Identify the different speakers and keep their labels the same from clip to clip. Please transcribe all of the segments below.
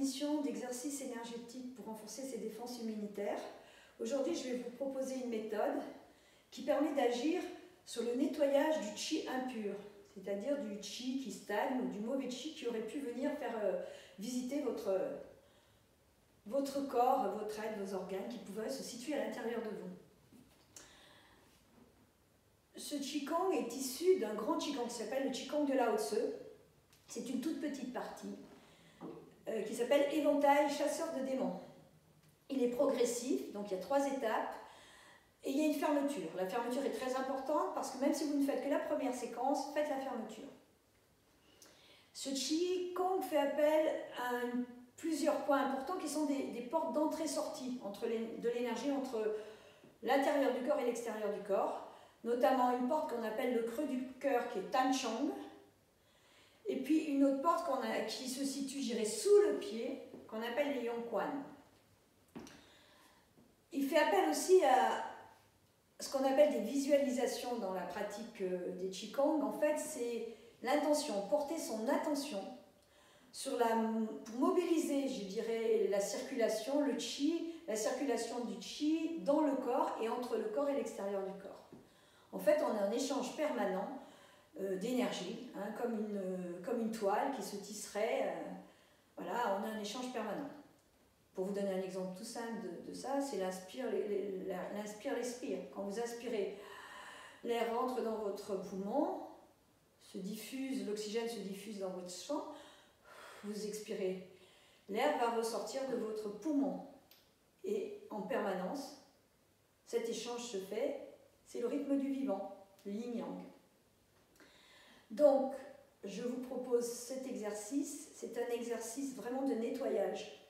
Speaker 1: définition d'exercice énergétique pour renforcer ses défenses immunitaires. Aujourd'hui, je vais vous proposer une méthode qui permet d'agir sur le nettoyage du chi impur, c'est-à-dire du chi qui stagne ou du mauvais chi qui aurait pu venir faire visiter votre corps, votre être, vos organes qui pouvaient se situer à l'intérieur de vous. Ce Qigong est issu d'un grand Qigong qui s'appelle le Qigong de Lao Tzu. C'est une toute petite partie qui s'appelle Éventail chasseur de démons. Il est progressif, donc il y a 3 étapes, et il y a une fermeture. La fermeture est très importante parce que même si vous ne faites que la première séquence, faites la fermeture. Ce Qigong fait appel à plusieurs points importants qui sont des portes d'entrée-sortie de l'énergie entre l'intérieur du corps et l'extérieur du corps, notamment une porte qu'on appelle le creux du cœur qui est Tanchong, et puis une autre porte qui se situe, je dirais, sous le pied, qu'on appelle les Yongquan. Il fait appel aussi à ce qu'on appelle des visualisations dans la pratique des Qigong. En fait, c'est l'intention, porter son attention pour mobiliser, je dirais, la circulation, le Qi, la circulation du Qi dans le corps et entre le corps et l'extérieur du corps. En fait, on a un échange permanent d'énergie, hein, comme une toile qui se tisserait. Voilà, on a un échange permanent. Pour vous donner un exemple tout simple de ça, c'est l'inspire-l'expire. Quand vous inspirez, l'air rentre dans votre poumon, l'oxygène se diffuse dans votre sang, vous expirez. L'air va ressortir de votre poumon. Et en permanence, cet échange se fait, c'est le rythme du vivant, le yin-yang. Donc, je vous propose cet exercice, c'est un exercice vraiment de nettoyage.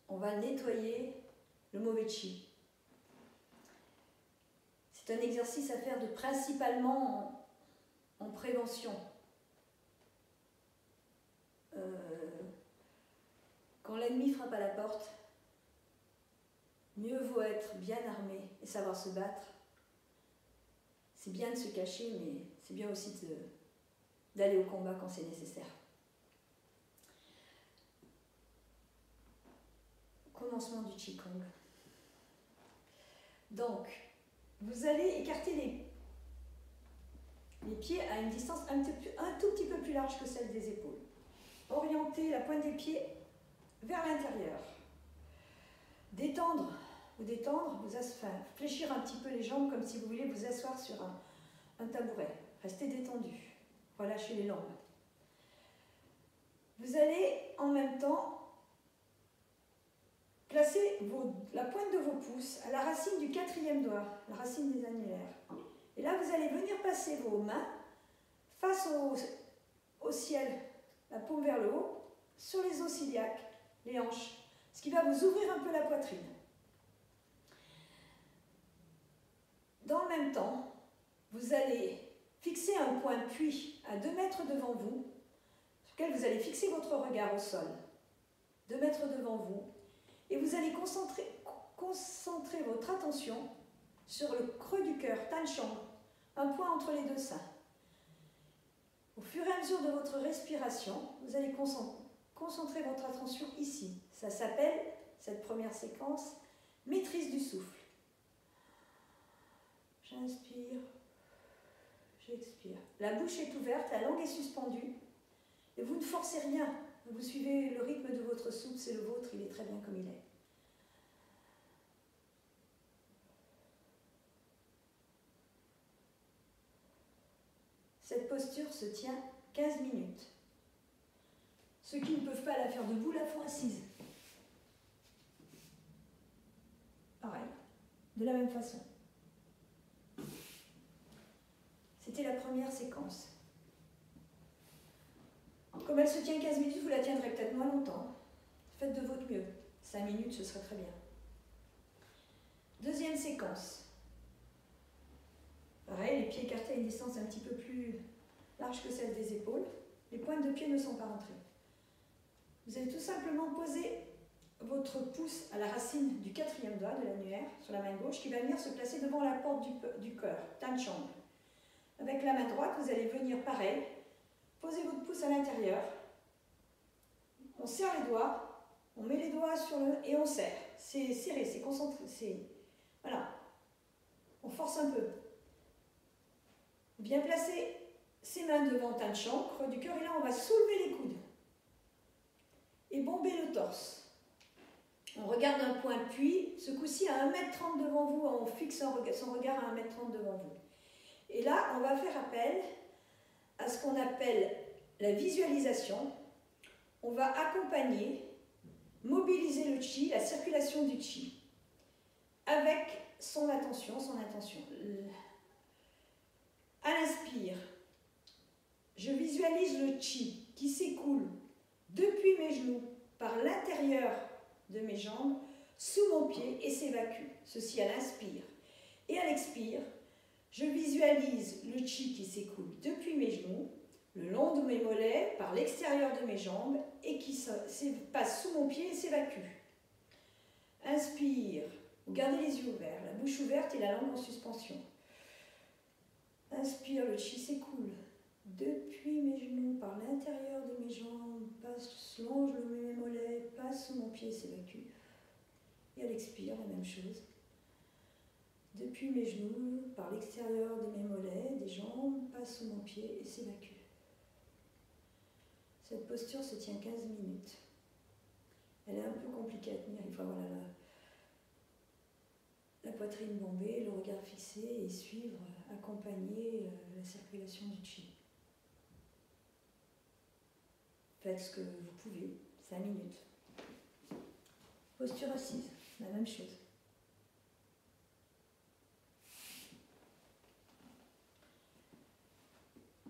Speaker 1: On va nettoyer le mauvais chi. C'est un exercice à faire principalement en prévention. Quand l'ennemi frappe à la porte, mieux vaut être bien armé et savoir se battre. C'est bien de se cacher, mais c'est bien aussi d'aller au combat quand c'est nécessaire. Commencement du Qigong. Donc, vous allez écarter les pieds à une distance un tout petit peu plus large que celle des épaules. Orientez la pointe des pieds vers l'intérieur. Détendre, fléchir un petit peu les jambes comme si vous voulez vous asseoir sur un tabouret. Restez détendu. Relâchez les jambes. Vous allez en même temps placer la pointe de vos pouces à la racine du 4e doigt, la racine des annulaires. Et là, vous allez venir passer vos mains face au ciel, la paume vers le haut, sur les os iliaques, les hanches, ce qui va vous ouvrir un peu la poitrine. Dans le même temps, vous allez fixer un point puits à 2 mètres devant vous, sur lequel vous allez fixer votre regard au sol. 2 mètres devant vous. Et vous allez concentrer votre attention sur le creux du cœur, Tanchong, un point entre les 2 seins. Au fur et à mesure de votre respiration, vous allez concentrer votre attention ici. Ça s'appelle, cette première séquence, maîtrise du souffle. J'inspire, j'expire. La bouche est ouverte, la langue est suspendue. Et vous ne forcez rien. Vous suivez le rythme de votre souffle, c'est le vôtre, il est très bien comme il est. Cette posture se tient 15 minutes. Ceux qui ne peuvent pas la faire debout la font assise. Pareil, de la même façon. C'était la première séquence. Comme elle se tient 15 minutes, vous la tiendrez peut-être moins longtemps. Faites de votre mieux. 5 minutes, ce serait très bien. Deuxième séquence. Pareil, les pieds écartés à une distance un petit peu plus large que celle des épaules. Les pointes de pied ne sont pas rentrées. Vous allez tout simplement poser votre pouce à la racine du 4e doigt de l'annulaire sur la main gauche qui va venir se placer devant la porte du cœur, Tanchong. Avec la main droite, vous allez venir pareil, poser votre pouce à l'intérieur, on serre les doigts, on met les doigts sur le... et on serre. C'est serré, c'est concentré, c'est... Voilà. On force un peu. Bien placer ses mains devant un champ, creux du cœur, et là on va soulever les coudes. Et bomber le torse. On regarde un point d'appui, ce coup-ci à 1,30 m devant vous, on fixe son regard à 1,30 m devant vous. Et là, on va faire appel à ce qu'on appelle la visualisation. On va accompagner, mobiliser le chi, la circulation du chi, avec son intention. À l'inspire, je visualise le chi qui s'écoule depuis mes genoux par l'intérieur de mes jambes, sous mon pied et s'évacue. Ceci à l'inspire. Et à l'expire, je visualise le chi qui s'écoule depuis mes genoux, le long de mes mollets, par l'extérieur de mes jambes et qui passe sous mon pied et s'évacue. Inspire, vous gardez les yeux ouverts, la bouche ouverte et la langue en suspension. Inspire, le chi s'écoule depuis mes genoux, par l'intérieur de mes jambes, passe, longe mes mollets, passe sous mon pied et s'évacue. Et à l'expire, la même chose. Depuis mes genoux, par l'extérieur de mes mollets, des jambes, passe sous mon pied et s'évacue. Cette posture se tient 15 minutes. Elle est un peu compliquée à tenir. Il faut avoir la poitrine bombée, le regard fixé et suivre, accompagner la circulation du chi. Faites ce que vous pouvez, 5 minutes. Posture assise, la même chose.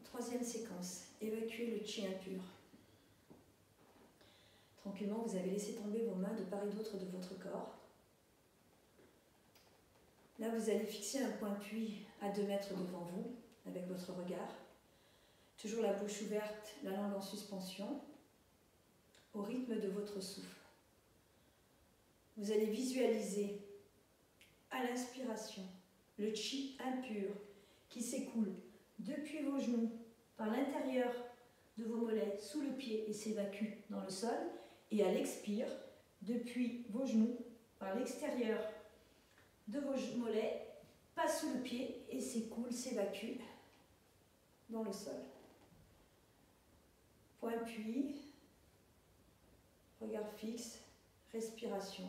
Speaker 1: Troisième séquence, évacuer le chi impur. Tranquillement, vous avez laissé tomber vos mains de part et d'autre de votre corps. Là, vous allez fixer un point d'appui à 2 mètres devant vous, avec votre regard. Toujours la bouche ouverte, la langue en suspension, au rythme de votre souffle. Vous allez visualiser, à l'inspiration, le chi impur qui s'écoule depuis vos genoux, par l'intérieur de vos mollets, sous le pied et s'évacue dans le sol. Et à l'expire, depuis vos genoux, par l'extérieur de vos mollets, passe sous le pied et s'écoule, s'évacue dans le sol. Point appui, regard fixe, respiration,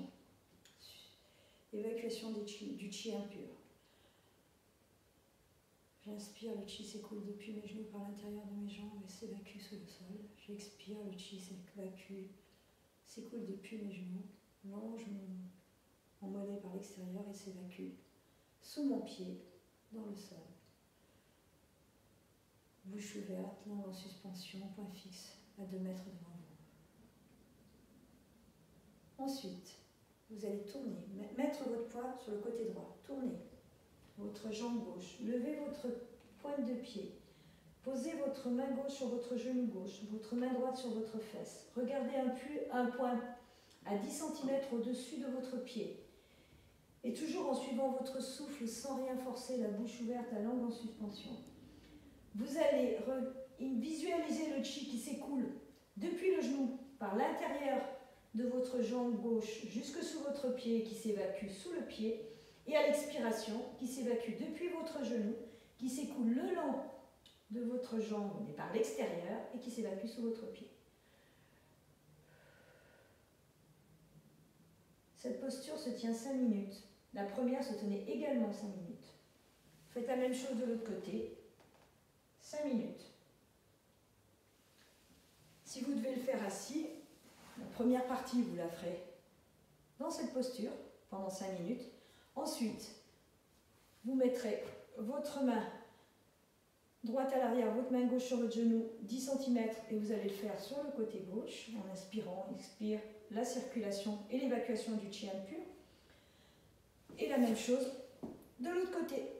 Speaker 1: évacuation du chi impur. J'inspire, le chi s'écoule depuis mes genoux par l'intérieur de mes jambes et s'évacue sous le sol. J'expire, le chi s'évacue, s'écoule depuis mes genoux, longe mon mollet par l'extérieur et s'évacue sous mon pied dans le sol. Bouche ouverte, langue en suspension, point fixe à 2 mètres devant vous. Ensuite, vous allez tourner, mettre votre poids sur le côté droit, tournez votre jambe gauche, levez votre pointe de pied, posez votre main gauche sur votre genou gauche, votre main droite sur votre fesse. Regardez un point à 10 cm au-dessus de votre pied. Et toujours en suivant votre souffle sans rien forcer, la bouche ouverte, la langue en suspension. Vous allez visualiser le chi qui s'écoule depuis le genou par l'intérieur de votre jambe gauche jusque sous votre pied qui s'évacue sous le pied. Et à l'expiration, qui s'évacue depuis votre genou, qui s'écoule le long de votre jambe, mais par l'extérieur, et qui s'évacue sous votre pied. Cette posture se tient 5 minutes. La première se tenait également 5 minutes. Faites la même chose de l'autre côté. 5 minutes. Si vous devez le faire assis, la première partie, vous la ferez dans cette posture pendant 5 minutes. Ensuite, vous mettrez votre main droite à l'arrière, votre main gauche sur votre genou, 10 cm, et vous allez le faire sur le côté gauche, en inspirant, expire, la circulation et l'évacuation du chi impur. Et la même chose de l'autre côté.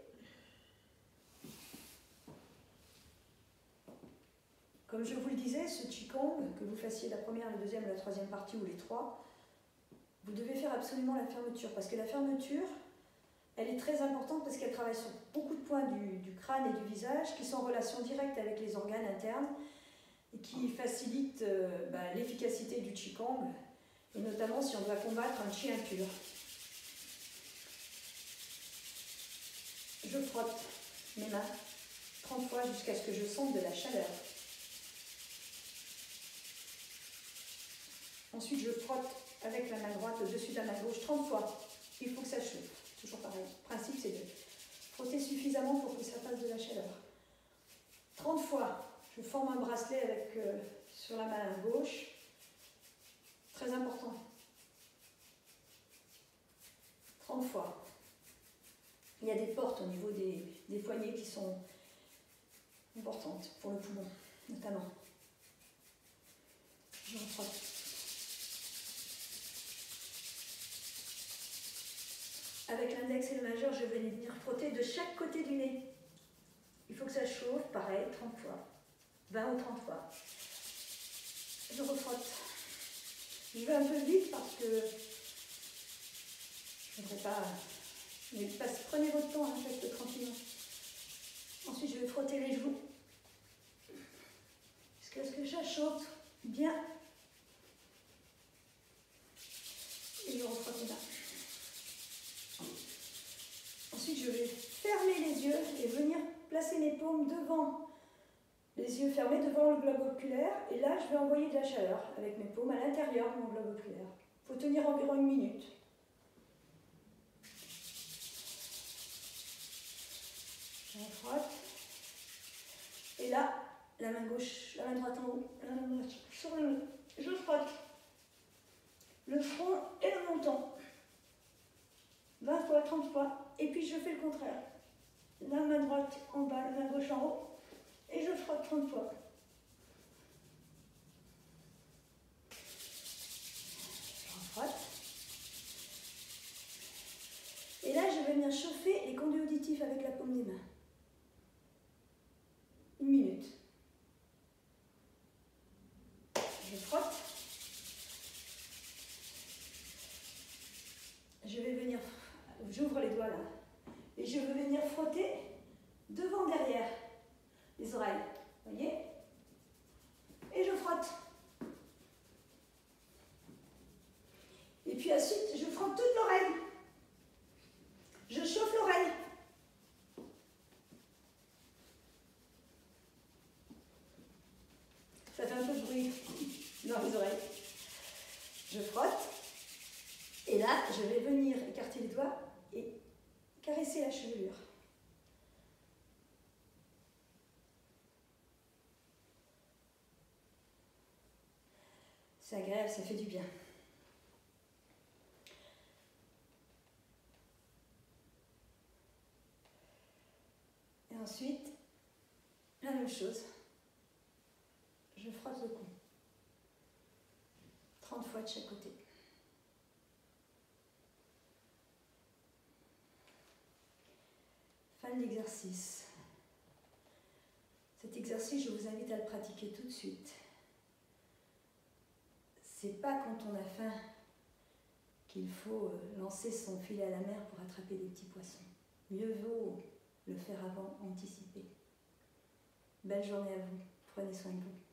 Speaker 1: Comme je vous le disais, ce Qigong, que vous fassiez la première, la deuxième, la troisième partie ou les trois, vous devez faire absolument la fermeture, parce que la fermeture, elle est très importante parce qu'elle travaille sur beaucoup de points du crâne et du visage qui sont en relation directe avec les organes internes et qui facilite l'efficacité du Qigong, et notamment si on doit combattre un Qi impur. Je frotte mes mains 30 fois jusqu'à ce que je sente de la chaleur. Ensuite, je frotte avec la main droite au-dessus de la main gauche 30 fois. Il faut que ça chauffe. Toujours pareil. Le principe, c'est de frotter suffisamment pour que ça fasse de la chaleur. 30 fois, je forme un bracelet avec, sur la main gauche. Très important. 30 fois. Il y a des portes au niveau des poignets qui sont importantes pour le poumon, notamment. Je refrotte. Avec l'index et le majeur, je vais venir frotter de chaque côté du nez. Il faut que ça chauffe, pareil, 30 fois. 20 ou 30 fois. Je refrotte. Je vais un peu vite parce que je ne voudrais pas... Mais prenez votre temps, faites tranquillement. Ensuite, je vais frotter les joues. Jusqu'à ce que ça chauffe bien. Et je refrotte les mains. Ensuite, je vais fermer les yeux et venir placer mes paumes devant, les yeux fermés devant le globe oculaire. Et là, je vais envoyer de la chaleur avec mes paumes à l'intérieur de mon globe oculaire. Il faut tenir environ 1 minute. Je frotte. Et là, la main gauche, la main droite en haut, la main droite sur le nez. Je frotte le front et le menton. 20 fois, 30 fois. Et puis je fais le contraire. La main droite en bas, la main gauche en haut. Et je frotte 30 fois. Je refrotte. Et là, je vais venir chauffer les conduits auditifs avec la paume des mains. 1 minute. Je frotte. Je vais venir, j'ouvre les doigts là, et je vais venir frotter devant, derrière les oreilles. Vous voyez? Et je frotte. Et puis ensuite, je frotte toute l'oreille. Je chauffe l'oreille. Ça fait un peu de bruit dans les oreilles. Je frotte. Et là, je vais venir écarter les doigts et caresser la chevelure. C'est agréable, ça fait du bien. Et ensuite, la même chose. Je frotte le cou. 30 fois de chaque côté. Fin de l'exercice. Cet exercice, je vous invite à le pratiquer tout de suite. C'est pas quand on a faim qu'il faut lancer son filet à la mer pour attraper des petits poissons. Mieux vaut le faire avant, anticiper. Belle journée à vous. Prenez soin de vous.